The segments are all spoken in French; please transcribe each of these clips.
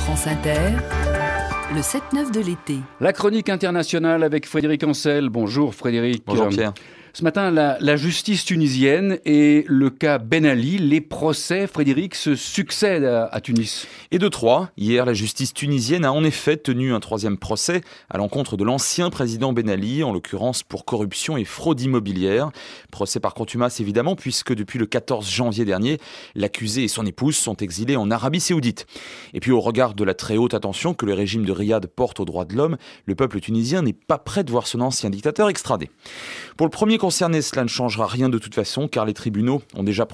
France Inter, le 7-9 de l'été. La chronique internationale avec Frédéric Ancel. Bonjour Frédéric. Bonjour Pierre. Ce matin, la justice tunisienne et le cas Ben Ali, les procès, Frédéric, se succèdent à Tunis. Et de trois, hier, la justice tunisienne a en effet tenu un troisième procès à l'encontre de l'ancien président Ben Ali, en l'occurrence pour corruption et fraude immobilière. Procès par contumace évidemment, puisque depuis le 14 janvier dernier, l'accusé et son épouse sont exilés en Arabie Saoudite. Et puis au regard de la très haute attention que le régime de Riyad porte aux droits de l'homme, le peuple tunisien n'est pas prêt de voir son ancien dictateur extradé. Pour le premier concerné, cela ne changera rien de toute façon, car les tribunaux ont déjà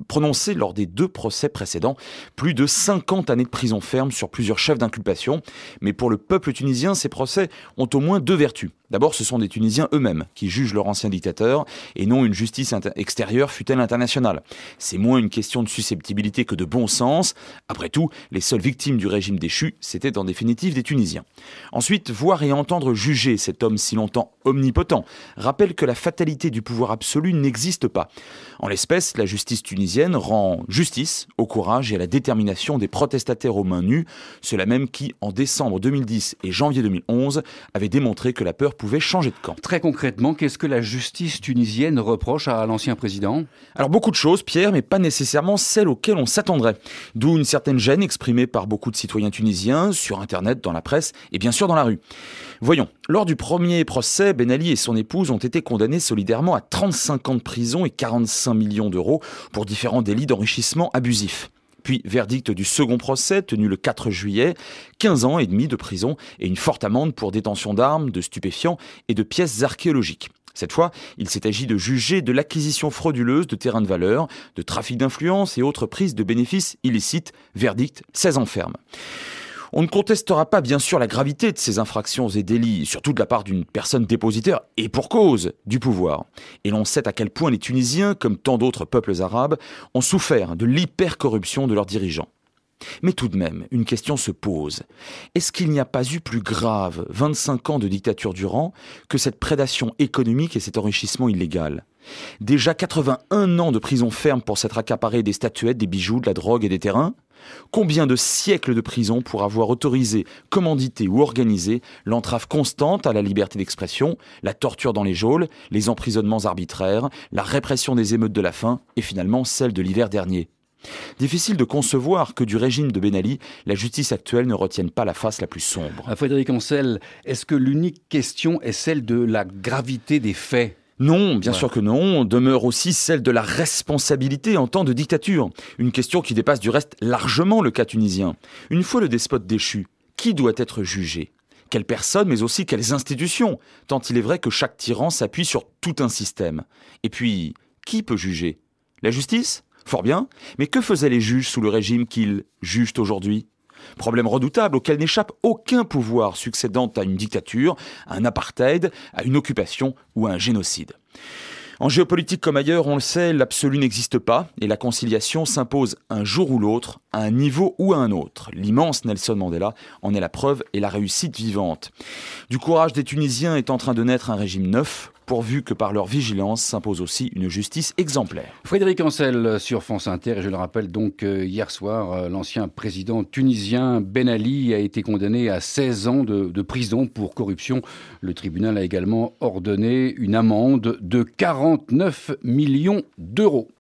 prononcé lors des deux procès précédents plus de 50 années de prison ferme sur plusieurs chefs d'inculpation. Mais pour le peuple tunisien, ces procès ont au moins deux vertus. D'abord, ce sont des Tunisiens eux-mêmes qui jugent leur ancien dictateur et non une justice extérieure, fût-elle internationale. C'est moins une question de susceptibilité que de bon sens. Après tout, les seules victimes du régime déchu, c'était en définitive des Tunisiens. Ensuite, voir et entendre juger cet homme si longtemps omnipotent rappelle que la fatalité du pouvoir absolu n'existe pas. En l'espèce, la justice tunisienne rend justice au courage et à la détermination des protestataires aux mains nues, ceux-là même qui, en décembre 2010 et janvier 2011, avaient démontré que la peur pouvait changer de camp. Très concrètement, qu'est-ce que la justice tunisienne reproche à l'ancien président ? Alors beaucoup de choses, Pierre, mais pas nécessairement celles auxquelles on s'attendrait. D'où une certaine gêne exprimée par beaucoup de citoyens tunisiens, sur Internet, dans la presse et bien sûr dans la rue. Voyons, lors du premier procès, Ben Ali et son épouse ont été condamnés solidairement à 35 ans de prison et 45 millions d'euros pour différents délits d'enrichissement abusif. Puis, verdict du second procès, tenu le 4 juillet, 15 ans et demi de prison et une forte amende pour détention d'armes, de stupéfiants et de pièces archéologiques. Cette fois, il s'est agi de juger de l'acquisition frauduleuse de terrains de valeur, de trafic d'influence et autres prises de bénéfices illicites. Verdict, 16 ans ferme. On ne contestera pas bien sûr la gravité de ces infractions et délits, surtout de la part d'une personne dépositaire, et pour cause du pouvoir. Et l'on sait à quel point les Tunisiens, comme tant d'autres peuples arabes, ont souffert de l'hypercorruption de leurs dirigeants. Mais tout de même, une question se pose. Est-ce qu'il n'y a pas eu plus grave, 25 ans de dictature durant, que cette prédation économique et cet enrichissement illégal ? Déjà 81 ans de prison ferme pour s'être accaparé des statuettes, des bijoux, de la drogue et des terrains ? Combien de siècles de prison pour avoir autorisé, commandité ou organisé l'entrave constante à la liberté d'expression, la torture dans les geôles, les emprisonnements arbitraires, la répression des émeutes de la faim et finalement celle de l'hiver dernier ? Difficile de concevoir que du régime de Ben Ali, la justice actuelle ne retienne pas la face la plus sombre. Frédéric Ancel, est-ce que l'unique question est celle de la gravité des faits ? Non, bien sûr que non, demeure aussi celle de la responsabilité en temps de dictature. Une question qui dépasse du reste largement le cas tunisien. Une fois le despote déchu, qui doit être jugé ? Quelles personnes, mais aussi quelles institutions ? Tant il est vrai que chaque tyran s'appuie sur tout un système. Et puis, qui peut juger ? La justice ? Fort bien, mais que faisaient les juges sous le régime qu'ils jugent aujourd'hui ? Problème redoutable auquel n'échappe aucun pouvoir succédant à une dictature, à un apartheid, à une occupation ou à un génocide. En géopolitique comme ailleurs, on le sait, l'absolu n'existe pas et la conciliation s'impose un jour ou l'autre, à un niveau ou à un autre. L'immense Nelson Mandela en est la preuve et la réussite vivante. Du courage des Tunisiens est en train de naître un régime neuf, pourvu que par leur vigilance s'impose aussi une justice exemplaire. Frédéric Ancel sur France Inter, et je le rappelle donc hier soir, l'ancien président tunisien Ben Ali a été condamné à 16 ans de prison pour corruption. Le tribunal a également ordonné une amende de 49 millions d'euros.